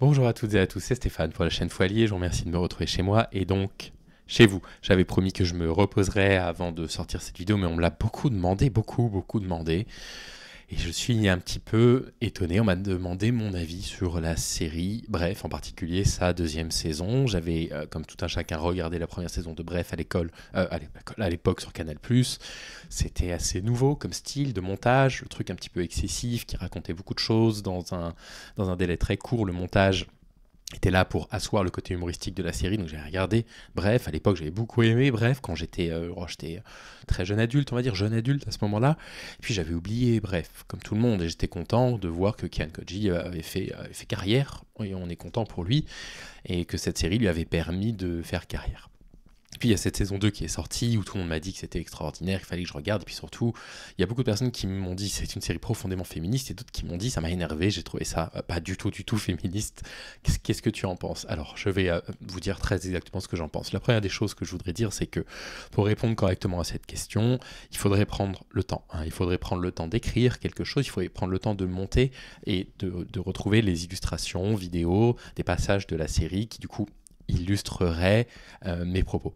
Bonjour à toutes et à tous, c'est Stéphane pour la chaîne Foilier. Je vous remercie de me retrouver chez moi et donc chez vous. J'avais promis que je me reposerais avant de sortir cette vidéo, mais on me l'a beaucoup demandé, beaucoup demandé. Et je suis un petit peu étonné, on m'a demandé mon avis sur la série Bref, en particulier sa deuxième saison. J'avais, comme tout un chacun, regardé la première saison de Bref à l'époque sur Canal+. C'était assez nouveau comme style de montage, le truc un petit peu excessif qui racontait beaucoup de choses dans un délai très court. Le montage était là pour asseoir le côté humoristique de la série, donc j'avais regardé. Bref, à l'époque, j'avais beaucoup aimé. Bref, quand j'étais très jeune adulte, on va dire jeune adulte à ce moment-là. Et puis j'avais oublié, bref, comme tout le monde, et j'étais content de voir que Kian Kojandi avait fait carrière, et on est content pour lui, et que cette série lui avait permis de faire carrière. Puis il y a cette saison 2 qui est sortie, où tout le monde m'a dit que c'était extraordinaire, qu'il fallait que je regarde, et puis surtout, il y a beaucoup de personnes qui m'ont dit c'est une série profondément féministe, et d'autres qui m'ont dit ça m'a énervé, j'ai trouvé ça pas du tout féministe. Qu'est-ce que tu en penses? Alors, je vais vous dire très exactement ce que j'en pense. La première des choses que je voudrais dire, c'est que pour répondre correctement à cette question, il faudrait prendre le temps. Il faudrait prendre le temps d'écrire quelque chose, il faudrait prendre le temps de monter et de retrouver les illustrations, vidéos, des passages de la série qui, du coup, illustreraient mes propos.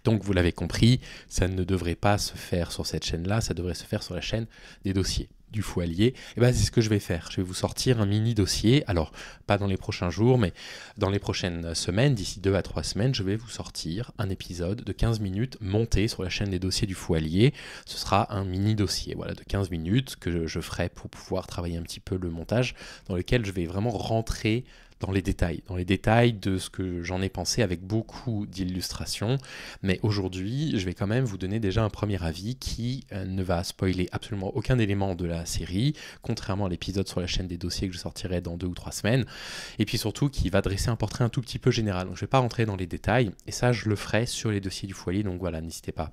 Donc vous l'avez compris, ça ne devrait pas se faire sur cette chaîne-là, ça devrait se faire sur la chaîne des dossiers du Foilier. Et bien c'est ce que je vais faire, je vais vous sortir un mini dossier, alors pas dans les prochains jours, mais dans les prochaines semaines, d'ici 2 à 3 semaines, je vais vous sortir un épisode de 15 minutes monté sur la chaîne des dossiers du Foilier. Ce sera un mini dossier voilà, de 15 minutes que je ferai pour pouvoir travailler un petit peu le montage, dans lequel je vais vraiment rentrer dans les détails de ce que j'en ai pensé avec beaucoup d'illustrations. Mais aujourd'hui, je vais quand même vous donner déjà un premier avis qui ne va spoiler absolument aucun élément de la série, contrairement à l'épisode sur la chaîne des dossiers que je sortirai dans 2 ou 3 semaines, et puis surtout qui va dresser un portrait un tout petit peu général. Donc je ne vais pas rentrer dans les détails, et ça je le ferai sur les dossiers du Foilier, donc voilà, n'hésitez pas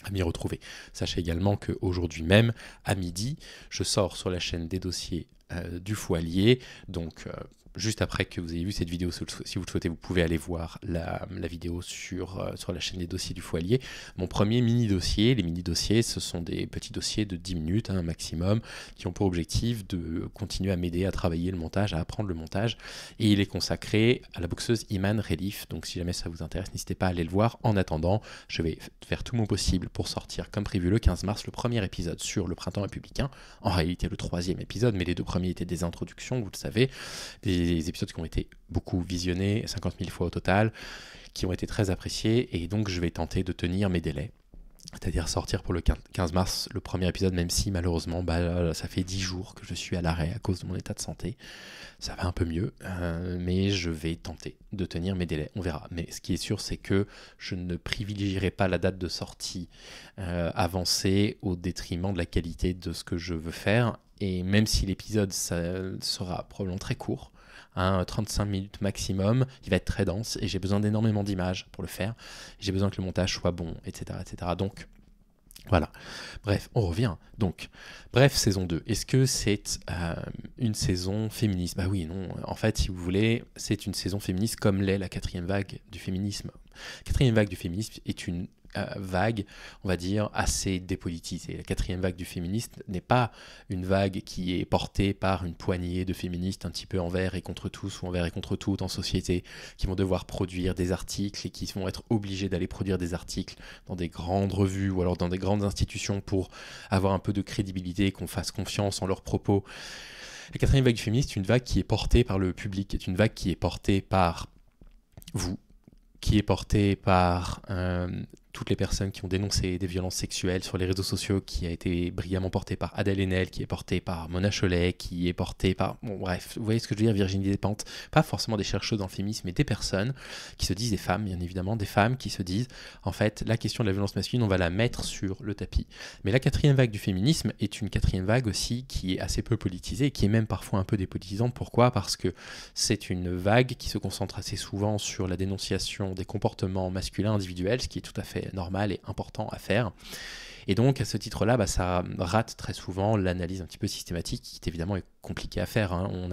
à m'y retrouver. Sachez également qu'aujourd'hui même, à midi, je sors sur la chaîne des dossiers du Foilier, donc juste après que vous ayez vu cette vidéo, si vous le souhaitez, vous pouvez aller voir la vidéo sur la chaîne des dossiers du Foilier. Mon premier mini-dossier, les mini-dossiers, ce sont des petits dossiers de 10 minutes, maximum, qui ont pour objectif de continuer à m'aider à travailler le montage, à apprendre le montage. Et il est consacré à la boxeuse Iman Relief. Donc si jamais ça vous intéresse, n'hésitez pas à aller le voir. En attendant, je vais faire tout mon possible pour sortir, comme prévu, le 15 mars, le premier épisode sur le printemps républicain. En réalité, le 3e épisode, mais les 2 premiers étaient des introductions, vous le savez, des épisodes qui ont été beaucoup visionnés, 50 000 fois au total, qui ont été très appréciés, et donc je vais tenter de tenir mes délais. C'est-à-dire sortir pour le 15 mars le premier épisode, même si malheureusement ça fait 10 jours que je suis à l'arrêt à cause de mon état de santé. Ça va un peu mieux, mais je vais tenter de tenir mes délais, on verra. Mais ce qui est sûr, c'est que je ne privilégierai pas la date de sortie avancée au détriment de la qualité de ce que je veux faire. Et même si l'épisode sera probablement très court, 35 minutes maximum, il va être très dense et j'ai besoin d'énormément d'images pour le faire. J'ai besoin que le montage soit bon, etc. etc. Donc, voilà. Bref, on revient. Donc, bref, saison 2. Est-ce que c'est une saison féministe? Bah oui, non. En fait, si vous voulez, c'est une saison féministe comme l'est la 4e vague du féminisme. La 4e vague du féminisme est une vague, on va dire, assez dépolitisée. La 4e vague du féminisme n'est pas une vague qui est portée par une poignée de féministes un petit peu envers et contre tous, ou envers et contre toutes en société, qui vont devoir produire des articles et qui vont être obligés d'aller produire des articles dans des grandes revues ou alors dans des grandes institutions pour avoir un peu de crédibilité, qu'on fasse confiance en leurs propos. La 4e vague du féminisme est une vague qui est portée par le public, est une vague qui est portée par vous, qui est portée par toutes les personnes qui ont dénoncé des violences sexuelles sur les réseaux sociaux, qui a été brillamment portée par Adèle Haenel, qui est portée par Mona Chollet, qui est portée par... Bon bref, vous voyez ce que je veux dire, Virginie Despentes, pas forcément des chercheuses en féminisme, mais des personnes qui se disent, des femmes bien évidemment, des femmes qui se disent, en fait, la question de la violence masculine, on va la mettre sur le tapis. Mais la 4e vague du féminisme est une 4e vague aussi qui est assez peu politisée, qui est même parfois un peu dépolitisante. Pourquoi? Parce que c'est une vague qui se concentre assez souvent sur la dénonciation des comportements masculins individuels, ce qui est tout à fait normal et important à faire. Et donc, à ce titre-là, ça rate très souvent l'analyse un petit peu systématique, qui évidemment est compliqué à faire, hein. On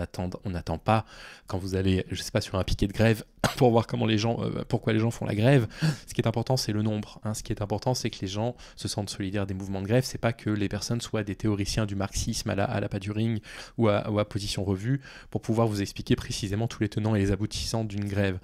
n'attend pas quand vous allez, je sais pas, sur un piquet de grève pour voir comment les gens, pourquoi les gens font la grève. Ce qui est important, c'est le nombre, hein. Ce qui est important, c'est que les gens se sentent solidaires des mouvements de grève. C'est pas que les personnes soient des théoriciens du marxisme à la Paduring ou à Position Revue pour pouvoir vous expliquer précisément tous les tenants et les aboutissants d'une grève.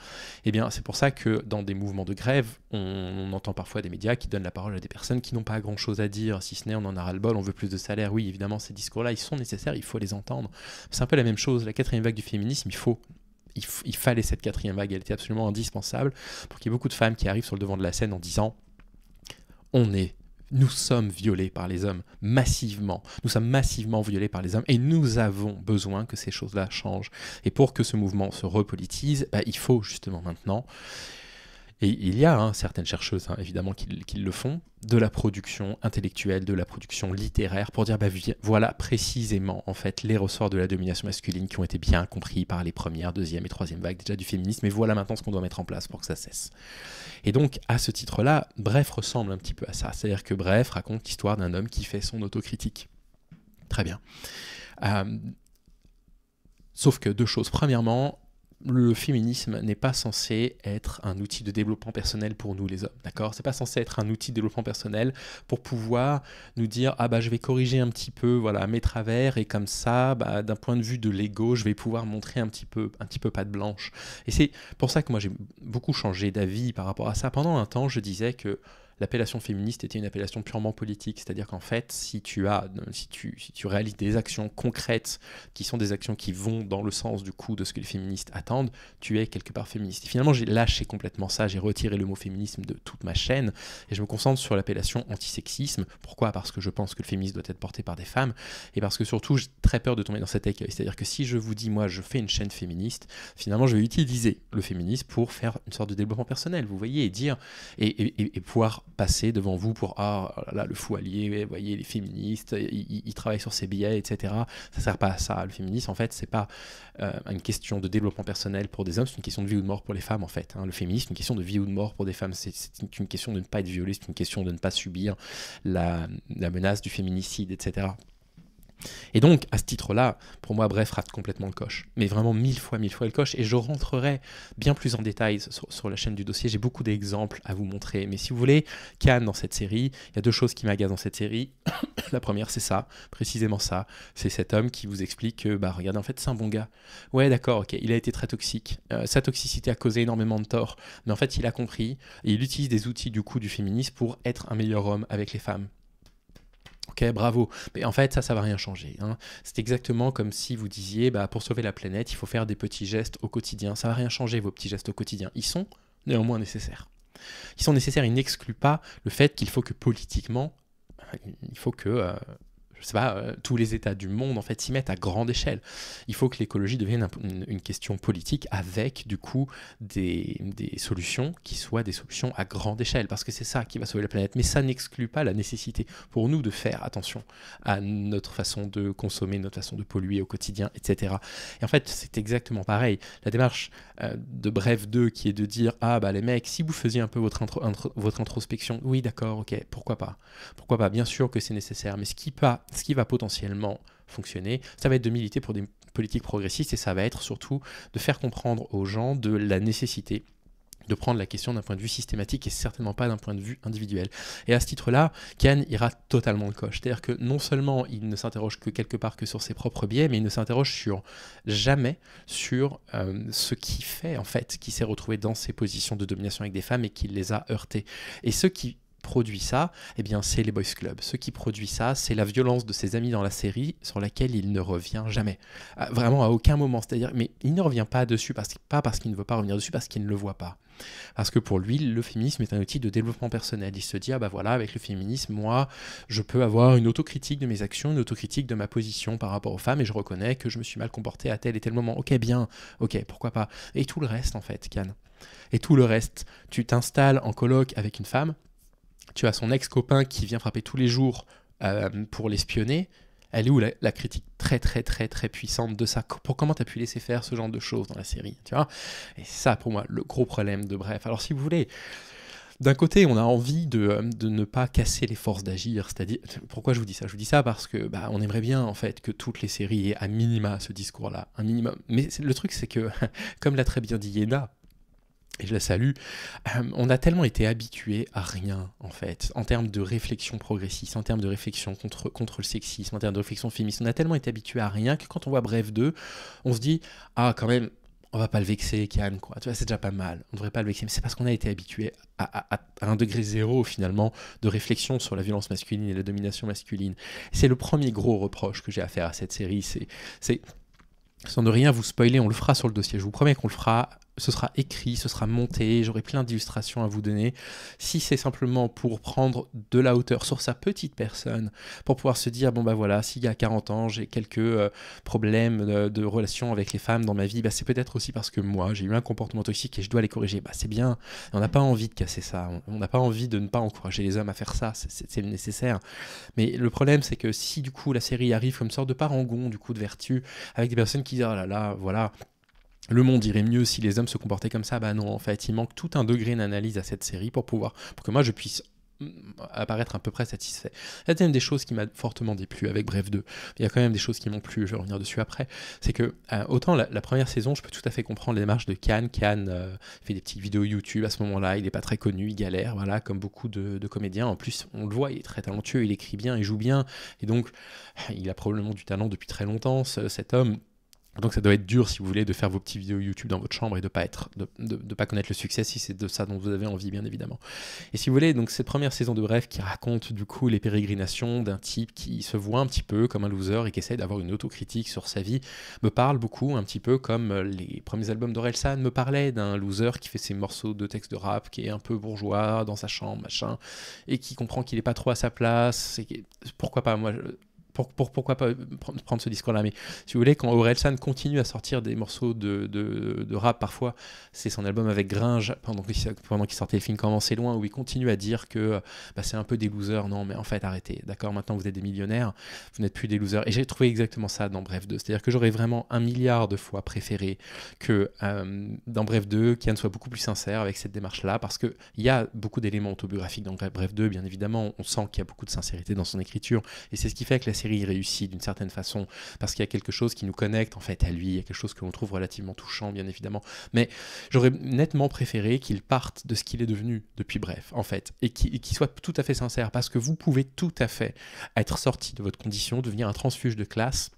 Eh bien, c'est pour ça que dans des mouvements de grève, on entend parfois des médias qui donnent la parole à des personnes qui n'ont pas grand-chose à dire, si ce n'est on en a ras-le-bol, on veut plus de salaire. Oui, évidemment, ces discours-là, ils sont nécessaires, il faut les entendre. C'est un peu la même chose. La 4e vague du féminisme, il fallait cette 4e vague, elle était absolument indispensable pour qu'il y ait beaucoup de femmes qui arrivent sur le devant de la scène en disant nous sommes violés par les hommes massivement, nous sommes massivement violés par les hommes et nous avons besoin que ces choses-là changent. Et pour que ce mouvement se repolitise, il faut justement maintenant, et il y a certaines chercheuses évidemment qui le font, de la production intellectuelle, de la production littéraire, pour dire voilà précisément en fait les ressorts de la domination masculine qui ont été bien compris par les premières, deuxième et troisième vagues déjà du féminisme, et voilà maintenant ce qu'on doit mettre en place pour que ça cesse. Et donc à ce titre-là, Bref ressemble un petit peu à ça, c'est-à-dire que Bref raconte l'histoire d'un homme qui fait son autocritique. Très bien. Sauf que 2 choses. Premièrement, le féminisme n'est pas censé être un outil de développement personnel pour nous les hommes, d'accord ? C'est pas censé être un outil de développement personnel pour pouvoir nous dire je vais corriger un petit peu mes travers et comme ça d'un point de vue de l'ego je vais pouvoir montrer un petit peu patte blanche. Et c'est pour ça que moi j'ai beaucoup changé d'avis par rapport à ça. Pendant un temps je disais que l'appellation féministe était une appellation purement politique, c'est-à-dire qu'en fait, si tu réalises des actions concrètes qui sont des actions qui vont dans le sens du coup de ce que les féministes attendent, tu es quelque part féministe. Et finalement, j'ai lâché complètement ça, j'ai retiré le mot féminisme de toute ma chaîne et je me concentre sur l'appellation antisexisme. Pourquoi ? Parce que je pense que le féminisme doit être porté par des femmes et parce que surtout, j'ai très peur de tomber dans cet écueil. C'est-à-dire que si je vous dis, moi, je fais une chaîne féministe, finalement, je vais utiliser le féminisme pour faire une sorte de développement personnel, vous voyez, et dire et pouvoir passer devant vous pour le fou allié, vous voyez les féministes, ils travaillent sur ces billets, etc. Ça sert pas à ça. Le féminisme en fait c'est pas une question de développement personnel pour des hommes, c'est une question de vie ou de mort pour les femmes en fait. Le féminisme c'est une question de vie ou de mort pour des femmes, c'est une question de ne pas être violée, c'est une question de ne pas subir la menace du féminicide, etc. Et donc, à ce titre-là, pour moi, Bref rate complètement le coche. Mais vraiment 1000 fois le coche. Et je rentrerai bien plus en détail sur la chaîne du dossier. J'ai beaucoup d'exemples à vous montrer. Mais si vous voulez, Cannes dans cette série, il y a 2 choses qui m'agacent dans cette série. La première, c'est ça, précisément ça. C'est cet homme qui vous explique que, regardez, en fait, c'est un bon gars. Ouais, d'accord, ok, il a été très toxique. Sa toxicité a causé énormément de tort. Mais en fait, il a compris. Et il utilise des outils du coup du féminisme pour être un meilleur homme avec les femmes. Ok, bravo. Mais en fait, ça va rien changer. C'est exactement comme si vous disiez, pour sauver la planète, il faut faire des petits gestes au quotidien. Ça va rien changer, vos petits gestes au quotidien. Ils sont néanmoins nécessaires. Ils sont nécessaires, ils n'excluent pas le fait qu'il faut que politiquement, il faut que... je sais pas, tous les États du monde en fait s'y mettent à grande échelle. Il faut que l'écologie devienne une question politique avec du coup des solutions qui soient des solutions à grande échelle parce que c'est ça qui va sauver la planète. Mais ça n'exclut pas la nécessité pour nous de faire attention à notre façon de consommer, notre façon de polluer au quotidien, etc. Et en fait, c'est exactement pareil. La démarche de Bref 2 qui est de dire les mecs, si vous faisiez un peu votre introspection, oui d'accord, ok, pourquoi pas, bien sûr que c'est nécessaire, mais ce qui va potentiellement fonctionner, ça va être de militer pour des politiques progressistes et ça va être surtout de faire comprendre aux gens de la nécessité de prendre la question d'un point de vue systématique et certainement pas d'un point de vue individuel. Et à ce titre-là, Kian ira totalement le coche. C'est-à-dire que non seulement il ne s'interroge que quelque part que sur ses propres biais, mais il ne s'interroge jamais sur ce qui fait, en fait, qui s'est retrouvé dans ces positions de domination avec des femmes et qui les a heurtées. Et ceux qui produit ça, c'est les boys clubs. Ce qui produit ça, c'est la violence de ses amis dans la série sur laquelle il ne revient jamais. Vraiment à aucun moment. C'est-à-dire, mais il ne revient pas dessus, pas parce qu'il ne veut pas revenir dessus, parce qu'il ne le voit pas. Parce que pour lui, le féminisme est un outil de développement personnel. Il se dit, avec le féminisme, moi, je peux avoir une autocritique de mes actions, une autocritique de ma position par rapport aux femmes, et je reconnais que je me suis mal comporté à tel et tel moment. Ok, bien, ok, pourquoi pas. Et tout le reste, en fait, Kian. Et tout le reste, tu t'installes en coloc avec une femme, tu as son ex-copain qui vient frapper tous les jours pour l'espionner. Elle est où la critique très très très très puissante de ça? Pour comment tu as pu laisser faire ce genre de choses dans la série, tu vois? Et ça, pour moi, le gros problème de Bref. Alors si vous voulez, d'un côté, on a envie de ne pas casser les forces d'agir, c'est-à-dire, pourquoi je vous dis ça? Je vous dis ça parce que on aimerait bien en fait que toutes les séries aient à minima ce discours-là, un minimum. Mais le truc, c'est que, comme l'a très bien dit Yéna, et je la salue, on a tellement été habitué à rien, en fait, en termes de réflexion progressiste, en termes de réflexion contre le sexisme, en termes de réflexion féministe, on a tellement été habitué à rien que quand on voit Bref 2, on se dit, ah, quand même, on va pas le vexer, Kian, quoi. Tu vois, c'est déjà pas mal, on devrait pas le vexer, mais c'est parce qu'on a été habitué à un degré zéro, finalement, de réflexion sur la violence masculine et la domination masculine. C'est le premier gros reproche que j'ai à faire à cette série, c'est sans ne rien vous spoiler, on le fera sur le dossier, je vous promets qu'on le fera, ce sera écrit, ce sera monté, j'aurai plein d'illustrations à vous donner. Si c'est simplement pour prendre de la hauteur sur sa petite personne, pour pouvoir se dire, bon voilà, s'il y a 40 ans, j'ai quelques problèmes de relations avec les femmes dans ma vie, c'est peut-être aussi parce que moi, j'ai eu un comportement toxique et je dois les corriger. C'est bien, on n'a pas envie de casser ça, on n'a pas envie de ne pas encourager les hommes à faire ça, c'est nécessaire. Mais le problème, c'est que si du coup la série arrive comme une sorte de parangon du coup de vertu, avec des personnes qui disent, oh là là, voilà, le monde irait mieux si les hommes se comportaient comme ça. Non, en fait, il manque tout un degré d'analyse à cette série pour que moi je puisse apparaître à peu près satisfait. Il y a une des choses qui m'a fortement déplu avec Bref 2. Il y a quand même des choses qui m'ont plu, je vais revenir dessus après. C'est que, autant la première saison, je peux tout à fait comprendre les démarches de Can. Can fait des petites vidéos YouTube à ce moment-là, il n'est pas très connu, il galère, voilà, comme beaucoup de comédiens. En plus, on le voit, il est très talentueux, il écrit bien, il joue bien, et donc, il a probablement du talent depuis très longtemps, cet homme. Donc ça doit être dur, si vous voulez, de faire vos petites vidéos YouTube dans votre chambre et de pas connaître le succès, si c'est de ça dont vous avez envie, bien évidemment. Et si vous voulez, donc cette première saison de Bref qui raconte du coup les pérégrinations d'un type qui se voit un petit peu comme un loser et qui essaie d'avoir une autocritique sur sa vie, me parle beaucoup, un petit peu comme les premiers albums d'Orelsan me parlaient d'un loser qui fait ses morceaux de texte de rap, qui est un peu bourgeois dans sa chambre, machin, et qui comprend qu'il n'est pas trop à sa place, pourquoi pas, moi... Pourquoi pas prendre ce discours-là? Mais si vous voulez, quand Orelsan continue à sortir des morceaux de rap, parfois, c'est son album avec Gringe, pendant qu'il sortait le film Comment c'est loin, où il continue à dire que c'est un peu des losers. Non, mais en fait, arrêtez. D'accord, maintenant vous êtes des millionnaires, vous n'êtes plus des losers. Et j'ai trouvé exactement ça dans Bref 2. C'est-à-dire que j'aurais vraiment 1 milliard de fois préféré que dans Bref 2, Kian soit beaucoup plus sincère avec cette démarche-là, parce qu'il y a beaucoup d'éléments autobiographiques dans Bref 2, bien évidemment. On sent qu'il y a beaucoup de sincérité dans son écriture, et c'est ce qui fait que la série réussit d'une certaine façon, parce qu'il y a quelque chose qui nous connecte en fait à lui, il y a quelque chose que l'on trouve relativement touchant, bien évidemment, mais j'aurais nettement préféré qu'il parte de ce qu'il est devenu depuis Bref, en fait, et qu'il soit tout à fait sincère, parce que vous pouvez tout à fait être sorti de votre condition, devenir un transfuge de classe,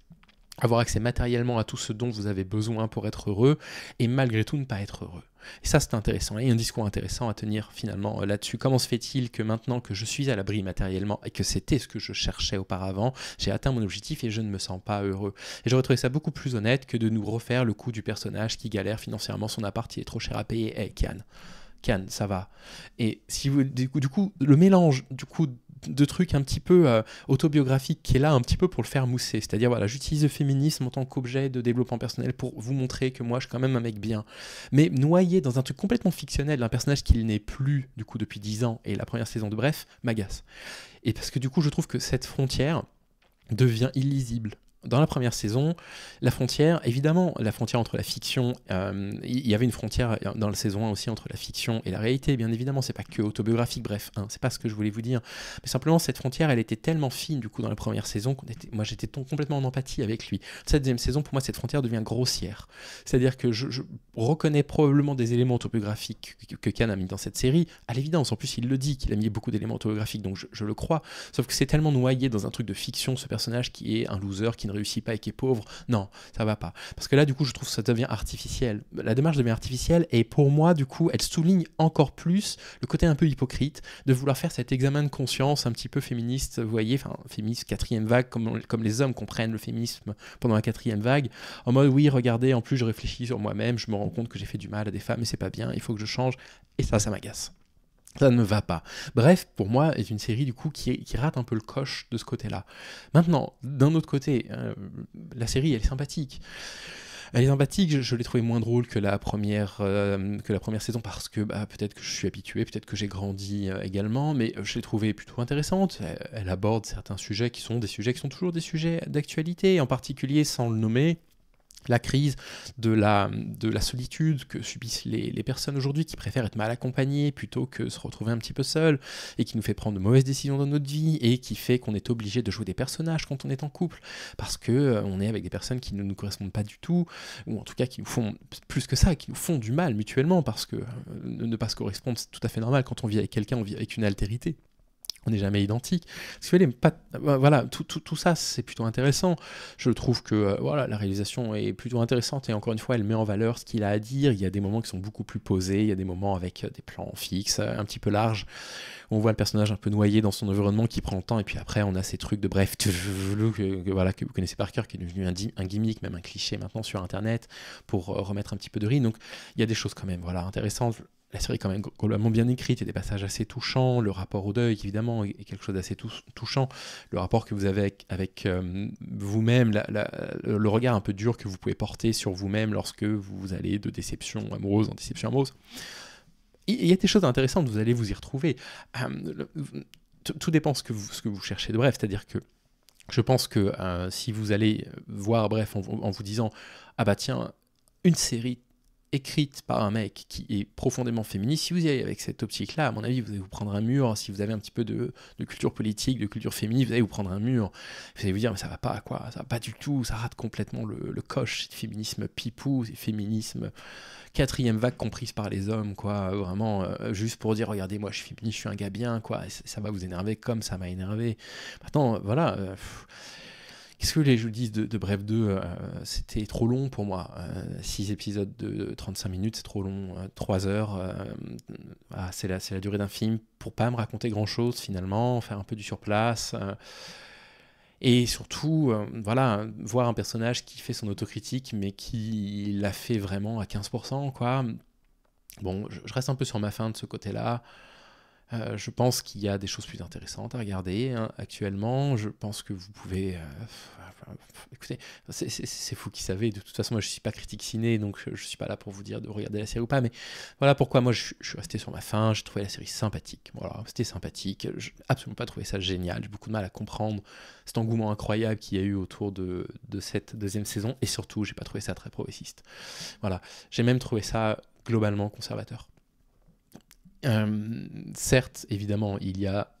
avoir accès matériellement à tout ce dont vous avez besoin pour être heureux, et malgré tout ne pas être heureux. Et ça, c'est intéressant. Il y a un discours intéressant à tenir finalement là-dessus. Comment se fait-il que maintenant que je suis à l'abri matériellement et que c'était ce que je cherchais auparavant, j'ai atteint mon objectif et je ne me sens pas heureux? Et j'aurais trouvé ça beaucoup plus honnête que de nous refaire le coup du personnage qui galère financièrement, son appart, il est trop cher à payer. Hey, Kian, ça va. Et si vous, du coup, le mélange de trucs un petit peu autobiographiques qui est là un petit peu pour le faire mousser, c'est-à-dire voilà, j'utilise le féminisme en tant qu'objet de développement personnel pour vous montrer que moi je suis quand même un mec bien, mais noyé dans un truc complètement fictionnel, un personnage qui n'est plus du coup depuis 10 ans et la première saison de Bref m'agace. Et parce que du coup je trouve que cette frontière devient illisible. Dans la première saison, la frontière, évidemment, la frontière entre la fiction, il y avait une frontière dans la saison 1 aussi entre la fiction et la réalité, bien évidemment, c'est pas que autobiographique, bref, c'est pas ce que je voulais vous dire, mais simplement cette frontière, elle était tellement fine du coup dans la première saison, moi j'étais complètement en empathie avec lui. Cette deuxième saison, pour moi, cette frontière devient grossière, c'est-à-dire que je reconnais probablement des éléments autobiographiques que Can a mis dans cette série, à l'évidence, en plus il le dit qu'il a mis beaucoup d'éléments autobiographiques, donc je le crois, sauf que c'est tellement noyé dans un truc de fiction, ce personnage qui est un loser, qui ne réussit pas et qui est pauvre, non, ça va pas. Parce que là, du coup, je trouve que ça devient artificiel. La démarche devient artificielle et pour moi, du coup, elle souligne encore plus le côté un peu hypocrite de vouloir faire cet examen de conscience un petit peu féministe, vous voyez, enfin, féministe quatrième vague, comme les hommes comprennent le féminisme pendant la quatrième vague, en mode, oui, regardez, en plus, je réfléchis sur moi-même, je me rends compte que j'ai fait du mal à des femmes et c'est pas bien, il faut que je change, et ça m'agace. Ça ne me va pas. Bref, pour moi, est une série du coup qui rate un peu le coche de ce côté-là. Maintenant, d'un autre côté, la série, elle est sympathique. Elle est sympathique, je l'ai trouvée moins drôle que la première saison parce que peut-être que je suis habitué, peut-être que j'ai grandi également, mais je l'ai trouvée plutôt intéressante. Elle aborde certains sujets qui sont toujours des sujets d'actualité, en particulier, sans le nommer, la crise de la solitude que subissent les personnes aujourd'hui qui préfèrent être mal accompagnées plutôt que se retrouver un petit peu seules et qui nous fait prendre de mauvaises décisions dans notre vie et qui fait qu'on est obligé de jouer des personnages quand on est en couple parce que on est avec des personnes qui ne nous correspondent pas du tout ou en tout cas qui nous font plus que ça, qui nous font du mal mutuellement parce que ne pas se correspondre c'est tout à fait normal. Quand on vit avec quelqu'un, on vit avec une altérité. On n'est jamais identique. Voilà, tout ça, c'est plutôt intéressant. Je trouve que voilà, la réalisation est plutôt intéressante et encore une fois, elle met en valeur ce qu'il a à dire. Il y a des moments qui sont beaucoup plus posés, il y a des moments avec des plans fixes, un petit peu larges. On voit le personnage un peu noyé dans son environnement qui prend le temps et puis après, on a ces trucs de bref, que vous connaissez par cœur, qui est devenu un gimmick, même un cliché maintenant sur Internet pour remettre un petit peu de rythme. Donc, il y a des choses quand même voilà, intéressantes. La série est quand même globalement bien écrite, il y a des passages assez touchants, le rapport au deuil évidemment est quelque chose d'assez touchant, le rapport que vous avez avec vous-même, le regard un peu dur que vous pouvez porter sur vous-même lorsque vous allez de déception amoureuse en déception amoureuse. Il y a des choses intéressantes, vous allez vous y retrouver. Tout dépend ce que vous cherchez de bref, c'est-à-dire que je pense que si vous allez voir bref en vous disant « Ah bah tiens, une série écrite par un mec qui est profondément féministe, si vous y allez avec cette optique-là, à mon avis, vous allez vous prendre un mur. Si vous avez un petit peu de culture politique, de culture féministe, vous allez vous prendre un mur. Vous allez vous dire, mais ça va pas, quoi, ça va pas du tout, ça rate complètement le coche, c'est féminisme pipou, c'est féminisme quatrième vague comprise par les hommes, quoi, vraiment, juste pour dire, regardez, moi je suis féministe, je suis un gars bien, quoi, ça va vous énerver comme ça m'a énervé. Maintenant, voilà... Qu'est-ce que je vous dis de Bref 2 c'était trop long pour moi. 6 épisodes de 35 minutes, c'est trop long. 3 heures, c'est la durée d'un film pour pas me raconter grand-chose finalement, faire un peu du surplace. Et surtout, voilà, voir un personnage qui fait son autocritique, mais qui l'a fait vraiment à 15%, quoi. Bon, je reste un peu sur ma faim de ce côté-là. Je pense qu'il y a des choses plus intéressantes à regarder actuellement. Je pense que vous pouvez... écoutez, c'est vous qui savez. De toute façon, moi, je ne suis pas critique ciné, donc je ne suis pas là pour vous dire de regarder la série ou pas. Mais voilà pourquoi moi, je suis resté sur ma faim. J'ai trouvé la série sympathique. Voilà, c'était sympathique. Je n'ai absolument pas trouvé ça génial. J'ai beaucoup de mal à comprendre cet engouement incroyable qu'il y a eu autour de cette deuxième saison. Et surtout, je n'ai pas trouvé ça très progressiste. Voilà, j'ai même trouvé ça globalement conservateur. Certes, évidemment, il y a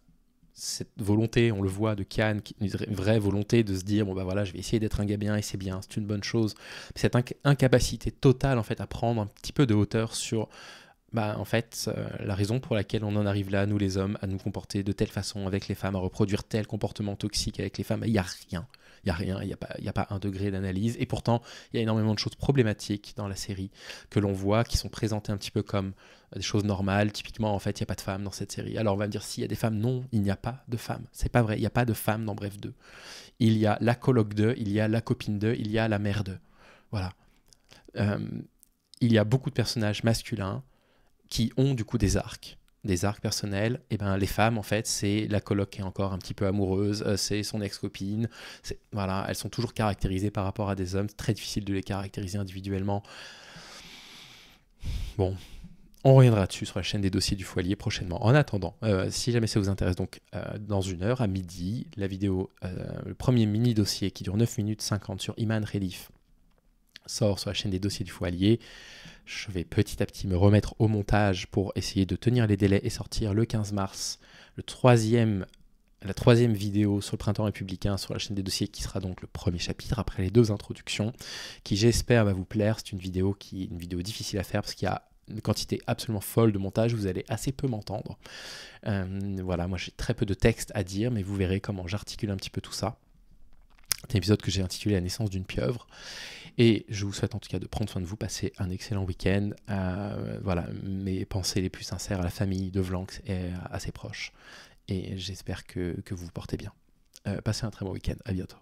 cette volonté, on le voit de Khan, une vraie volonté de se dire bon bah voilà, je vais essayer d'être un gars bien et c'est bien, c'est une bonne chose. Cette incapacité totale en fait à prendre un petit peu de hauteur sur en fait la raison pour laquelle on en arrive là, nous les hommes, à nous comporter de telle façon avec les femmes, à reproduire tel comportement toxique avec les femmes. Il n'y a rien. Il n'y a pas un degré d'analyse. Et pourtant, il y a énormément de choses problématiques dans la série que l'on voit, qui sont présentées un petit peu comme des choses normales. Typiquement, en fait, il n'y a pas de femmes dans cette série. Alors, on va me dire, s'il y a des femmes, non, il n'y a pas de femmes. C'est pas vrai, il n'y a pas de femmes dans Bref 2. Il y a la coloc 2, il y a la copine 2, il y a la mère 2. Voilà. Il y a beaucoup de personnages masculins qui ont du coup des arcs personnels. Et ben les femmes en fait c'est la coloc qui est encore un petit peu amoureuse, c'est son ex-copine, voilà, elles sont toujours caractérisées par rapport à des hommes, c'est très difficile de les caractériser individuellement. Bon, on reviendra dessus sur la chaîne des dossiers du Foilier prochainement. En attendant, si jamais ça vous intéresse, donc dans 1 heure à midi, la vidéo, le premier mini dossier qui dure 9 minutes 50 sur Iman Relief sort sur la chaîne des dossiers du Foilier. Je vais petit à petit me remettre au montage pour essayer de tenir les délais et sortir le 15 mars la troisième vidéo sur le printemps républicain sur la chaîne des dossiers qui sera donc le premier chapitre après les 2 introductions qui j'espère va vous plaire. C'est une vidéo difficile à faire parce qu'il y a une quantité absolument folle de montage, vous allez assez peu m'entendre. Voilà, moi j'ai très peu de texte à dire mais vous verrez comment j'articule un petit peu tout ça. C'est un épisode que j'ai intitulé La naissance d'une pieuvre. Et je vous souhaite en tout cas de prendre soin de vous, passer un excellent week-end. Voilà, mes pensées les plus sincères à la famille de Vlanx et à ses proches. Et j'espère que vous vous portez bien. Passez un très bon week-end. À bientôt.